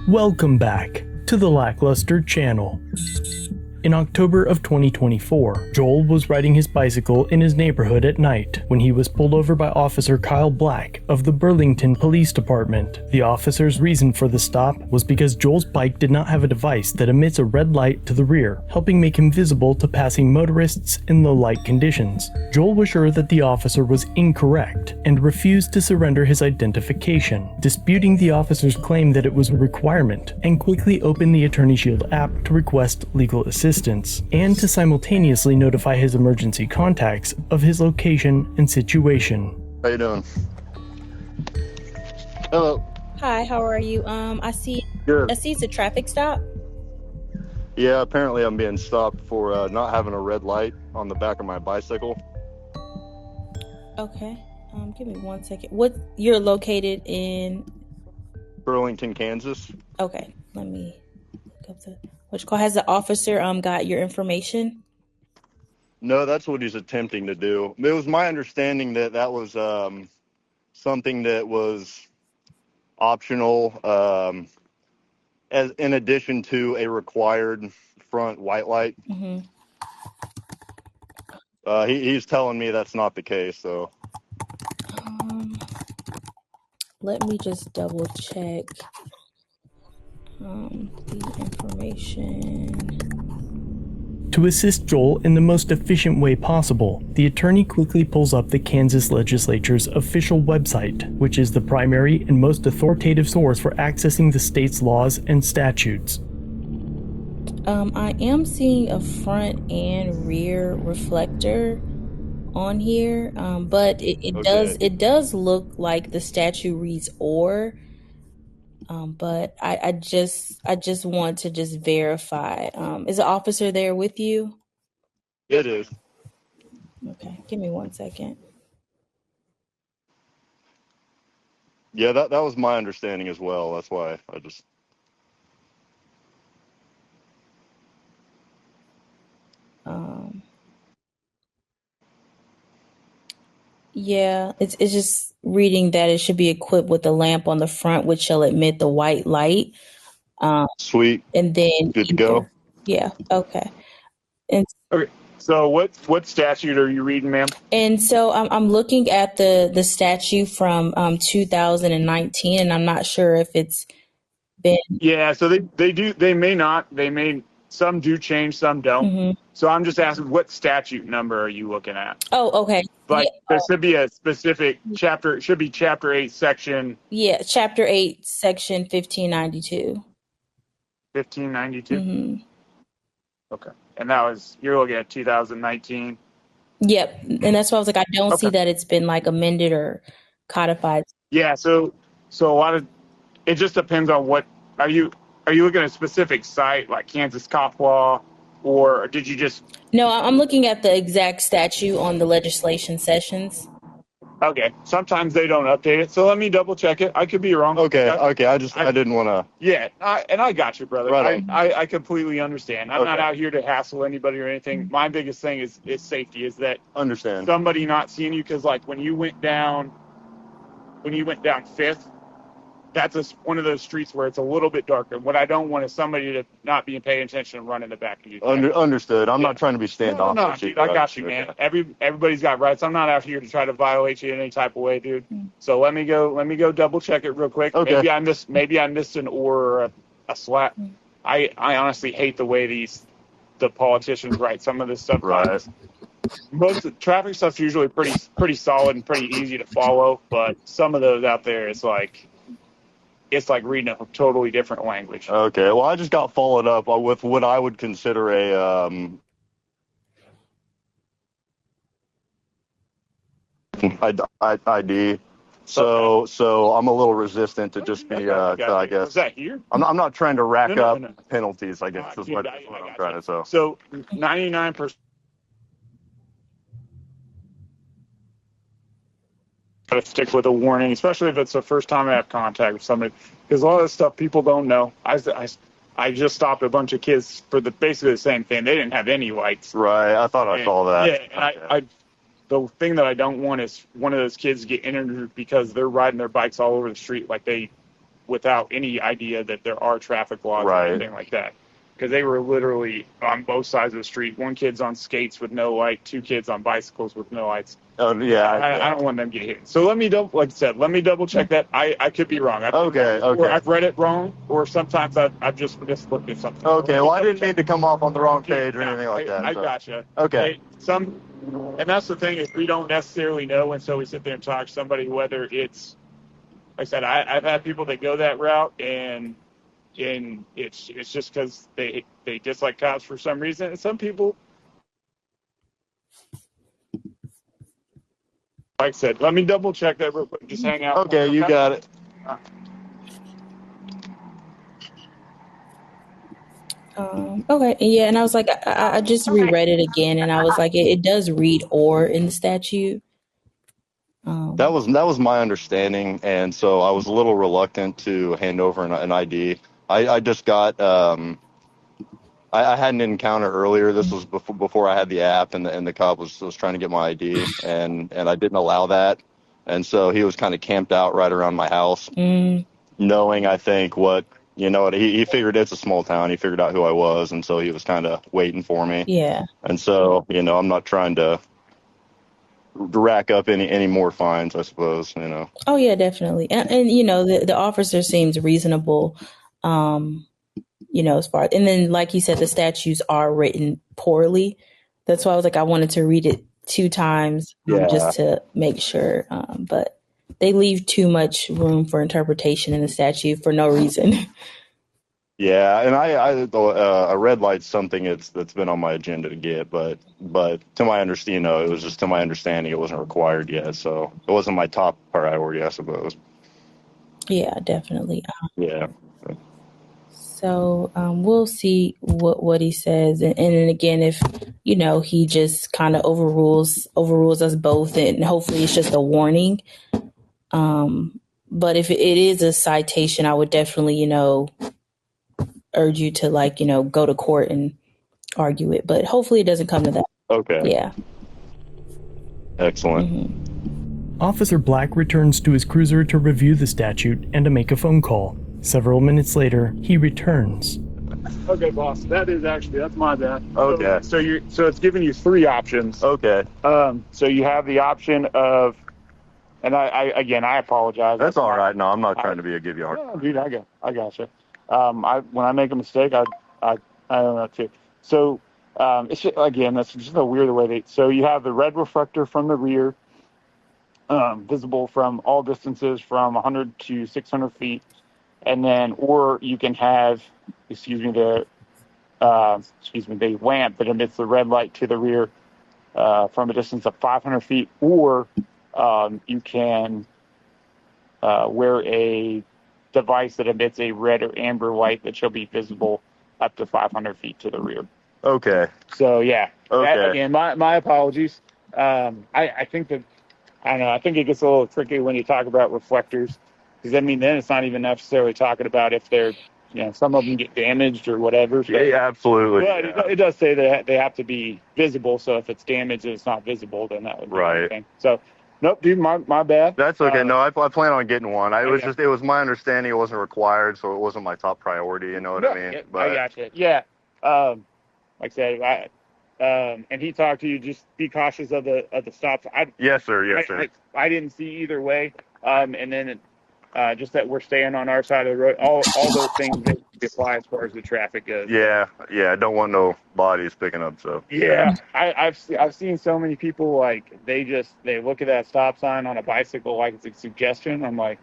Welcome back to the LackLuster channel. In October of 2024, Joel was riding his bicycle in his neighborhood at night when he was pulled over by Officer Kyle Black of the Burlington Police Department. The officer's reason for the stop was because Joel's bike did not have a device that emits a red light to the rear, helping make him visible to passing motorists in low light conditions. Joel was sure that the officer was incorrect and refused to surrender his identification, disputing the officer's claim that it was a requirement, and quickly opened the Attorney Shield app to request legal assistance and to simultaneously notify his emergency contacts of his location and situation. How you doing? Hello. Hi, how are you? I see Good. it's a traffic stop. Yeah, apparently I'm being stopped for not having a red light on the back of my bicycle. Okay. Give me 1 second. You're located in? Burlington, Kansas. Okay, let me look up which call. Has the officer got your information? No, that's what he's attempting to do. It was my understanding that that was something that was optional, as in addition to a required front white light. Mm-hmm. He's telling me that's not the case, so. Let me just double check the information. To assist Joel in the most efficient way possible, the attorney quickly pulls up the Kansas legislature's official website, which is the primary and most authoritative source for accessing the state's laws and statutes. I am seeing a front and rear reflector on here, but it does look like the statute reads or. But I just want to just verify. Is the officer there with you? It is. Okay, give me 1 second. Yeah, that was my understanding as well. That's why I just. Yeah, it's just reading that it should be equipped with a lamp on the front which shall emit the white light. Sweet. And then Good to go. Yeah, okay. And Okay. So what statute are you reading, ma'am? And so I'm looking at the statute from 2019, and I'm not sure if it's been. Yeah, so some do change, some don't. Mm-hmm. So I'm just asking, what statute number are you looking at? Oh, okay. But there should be a specific chapter. It should be Chapter 8, Section. Yeah, Chapter 8, Section 1592. 1592. Mm-hmm. Okay, and you're looking at 2019. Yep, and that's why I was like, I don't see that it's been like amended or codified. Yeah, so a lot of it just depends on what are you looking at a specific site like Kansas Cop Law, or did you just? No, I'm looking at the exact statute on the legislation sessions. Okay, sometimes they don't update it, so let me double check it. I could be wrong. Okay. I didn't want to. Yeah, I got you, brother. Right I completely understand. I'm not out here to hassle anybody or anything. My biggest thing is safety. Is that Understand. somebody not seeing you? Because like when you went down Fifth, that's one of those streets where it's a little bit darker. What I don't want is somebody to not be paying attention and run in the back of you. Understood. I'm not trying to be standoffish. No, dude, I got you, man. Everybody's got rights. I'm not out here to try to violate you in any type of way, dude. So let me go double check it real quick. Okay. Maybe I missed an or a slap. I honestly hate the way the politicians write some of this stuff. Right. Most of the traffic stuff's usually pretty solid and pretty easy to follow, but some of those out there it's like reading a totally different language. Okay, well, I just got followed up with what I would consider a ID. So I'm a little resistant to just be, I guess. Is that here? I'm not trying to rack No. up penalties, I guess, is what I'm trying to say. So 99%. To stick with a warning, especially if it's the first time I have contact with somebody, because a lot of this stuff people don't know. I just stopped a bunch of kids for basically the same thing. They didn't have any lights. Right, I thought I saw that. Yeah, and the thing that I don't want is one of those kids to get injured because they're riding their bikes all over the street like they without any idea that there are traffic laws or Right. anything like that. Because they were literally on both sides of the street. One kid's on skates with no light, two kids on bicycles with no lights. Oh, yeah. I don't want them to get hit. So let me double check that. I could be wrong. Okay. Or I've read it wrong, or sometimes I've just looked at something. Okay. Well, I didn't mean to come off on the wrong page or anything like that. I so. gotcha. Okay. And that's the thing is we don't necessarily know until we sit there and talk to somebody whether it's, like I said, I've had people that go that route and it's just because they dislike cops for some reason, and some people, like I said, let me double check that real quick. Just hang out. Okay, you got it. Okay, yeah, and I was like, I just reread it again, and I was like, it does read "or" in the statute. That was my understanding, and so I was a little reluctant to hand over an ID. I just got I had an encounter earlier. This was before I had the app, and the cop was trying to get my ID, and I didn't allow that, and so he was kind of camped out right around my house, knowing I think he figured it's a small town. He figured out who I was, and so he was kind of waiting for me. Yeah. And so I'm not trying to rack up any more fines, I suppose. Oh yeah, definitely, and the officer seems reasonable. As far, and then like you said, the statutes are written poorly. That's why I was like, I wanted to read it 2 times just to make sure. But they leave too much room for interpretation in the statute for no reason. Yeah, and a red light's something that's been on my agenda to get, but to my understanding, it was just to my understanding it wasn't required yet, so it wasn't my top priority, I suppose. Yeah, definitely. Yeah. So we'll see what he says, and then again, if he just kind of overrules us both, and hopefully it's just a warning. But if it is a citation, I would definitely urge you to go to court and argue it. But hopefully it doesn't come to that. Okay. Yeah. Excellent. Mm-hmm. Officer Black returns to his cruiser to review the statute and to make a phone call. Several minutes later, he returns. Okay, boss. That's my bad. Okay. So it's giving you 3 options. Okay. So you have the option of, and I apologize. That's all right. No, I'm not trying to give you a hard time. No, dude, I gotcha. When I make a mistake, I don't know too. So it's just, again, that's just a weird way so you have the red reflector from the rear, visible from all distances from 100 to 600 feet. And then, or you can have, the lamp that emits the red light to the rear from a distance of 500 feet, or you can wear a device that emits a red or amber light that shall be visible up to 500 feet to the rear. Okay. So, yeah. Okay. That, again, my apologies. I think that, I don't know, I think it gets a little tricky when you talk about reflectors. Because, then it's not even necessarily talking about if they're, some of them get damaged or whatever. So, yeah, absolutely. But it does say that they have to be visible. So if it's damaged and it's not visible, then that would be anything. So, nope, dude, my bad. That's okay. No, I plan on getting one. It was my understanding it wasn't required, so it wasn't my top priority. You know what I mean? But, I gotcha. Yeah. Like I said, and he talked to you. Just be cautious of the stops. Yes, sir. Yes, sir. I didn't see either way. And then. Just that we're staying on our side of the road. All those things that apply as far as the traffic goes. Yeah. I don't want no bodies picking up. So yeah, I've seen so many people they look at that stop sign on a bicycle like it's a suggestion. I'm like,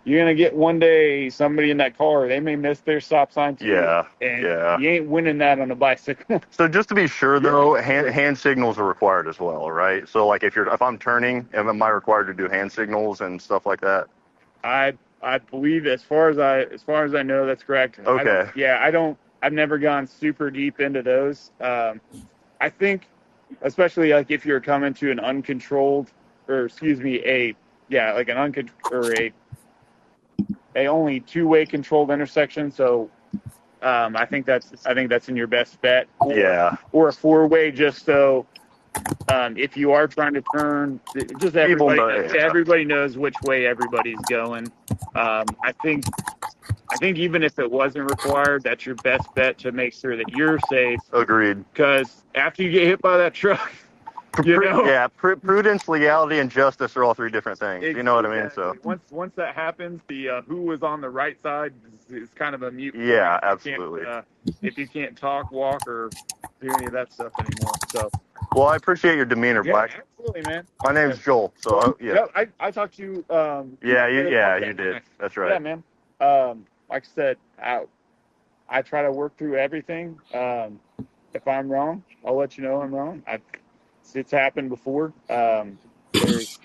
you're gonna get one day somebody in that car, they may miss their stop sign too. Yeah. And you ain't winning that on a bicycle. So just to be sure though, hand signals are required as well, right? So if I'm turning, am I required to do hand signals and stuff like that? I believe as far as I know, that's correct. Okay. I've never gone super deep into those. I think, especially if you're coming to an uncontrolled, or a only 2-way controlled intersection. So, I think that's in your best bet. Yeah. Or a 4-way, just so If you are trying to turn, just everybody knows which way everybody's going. I think even if it wasn't required, that's your best bet to make sure that you're safe. Agreed. Because after you get hit by that truck, you know. Yeah, prudence, legality, and justice are all three different things. You know what I mean? So once that happens, the who was on the right side is kind of a mute. Yeah, absolutely. If you can't talk, walk, or do any of that stuff anymore. So. Well, I appreciate your demeanor, Black. Absolutely, man. My name's Joel. So I talked to you. You did. That's right. Yeah, man. Like I said, I try to work through everything. If I'm wrong, I'll let you know I'm wrong. It's happened before. There's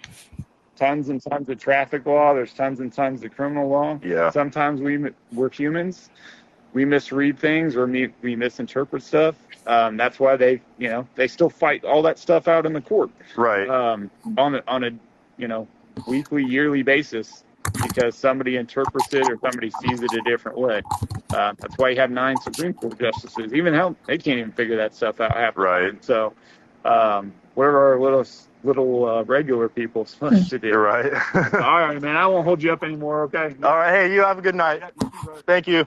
tons and tons of traffic law. There's tons and tons of criminal law. Yeah. Sometimes we're humans. We misread things or we misinterpret stuff. That's why they still fight all that stuff out in the court. Right. On a weekly, yearly basis, because somebody interprets it or somebody sees it a different way. That's why you have 9 Supreme Court justices. Even they can't even figure that stuff out half the time. So, what are our little regular people supposed to do? You're right. All right, man. I won't hold you up anymore. Okay. All right. Hey, you have a good night. Thank you.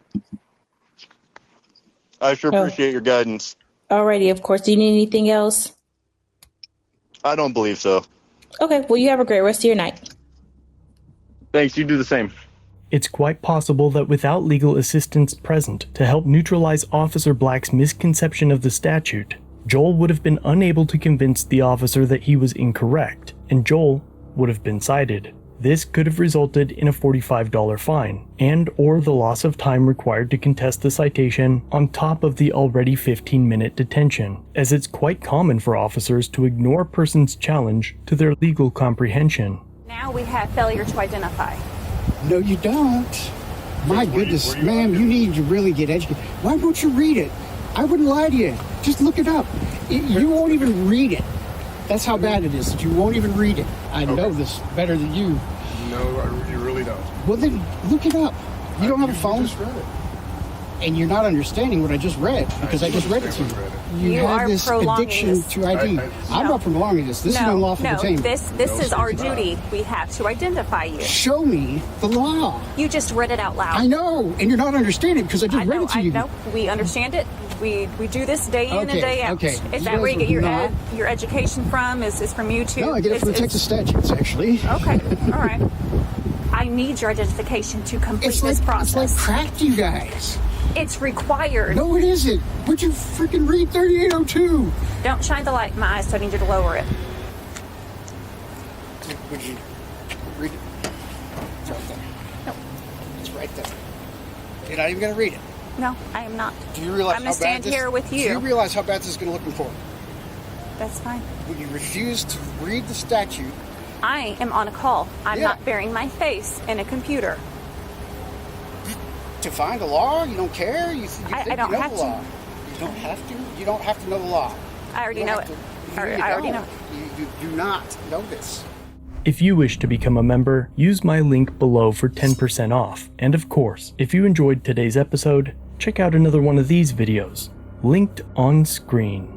I sure appreciate your guidance. Alrighty, of course. Do you need anything else? I don't believe so. Okay, well, you have a great rest of your night. Thanks, you do the same. It's quite possible that without legal assistance present to help neutralize Officer Black's misconception of the statute, Joel would have been unable to convince the officer that he was incorrect, and Joel would have been cited. This could have resulted in a $45 fine, and or the loss of time required to contest the citation on top of the already 15-minute detention, as it's quite common for officers to ignore a person's challenge to their legal comprehension. Now we have failure to identify. No, you don't. My goodness, ma'am, you need to really get educated. Why won't you read it? I wouldn't lie to you. Just look it up. You won't even read it. That's how bad it is, that you won't even read it. I know this better than you. No, you really don't. Well, then look it up. You don't have a phone? Just read it. And you're not understanding what I just read, because I just read it to you. You have this addiction to ID. I'm not prolonging this. This is unlawful detainment. This is our duty. We have to identify you. Show me the law. You just read it out loud. I know, and you're not understanding because I just read it to you. I know. We understand it. We do this day in and day out. Okay. Is that where you get your education from? Is from YouTube? No, I get it from the Texas statutes, actually. Okay. All right. I need your identification to complete this process. It's like crack, you guys. It's required. No, it isn't. Would you freaking read 3802? Don't shine the light in my eyes, so I need you to lower it. Would you read it? It's right there. No. It's right there. You're not even going to read it. No, I am not. Do you realize I'm going to stand here with you. Do you realize how bad this is going to look in court? That's fine. When you refuse to read the statute. I am on a call. I'm not burying my face in a computer. To find a law? You don't care? You I don't have the law. You don't have to? You don't have to know the law. I already know it. I already know. You do not know this. If you wish to become a member, use my link below for 10% off. And of course, if you enjoyed today's episode, check out another one of these videos, linked on screen.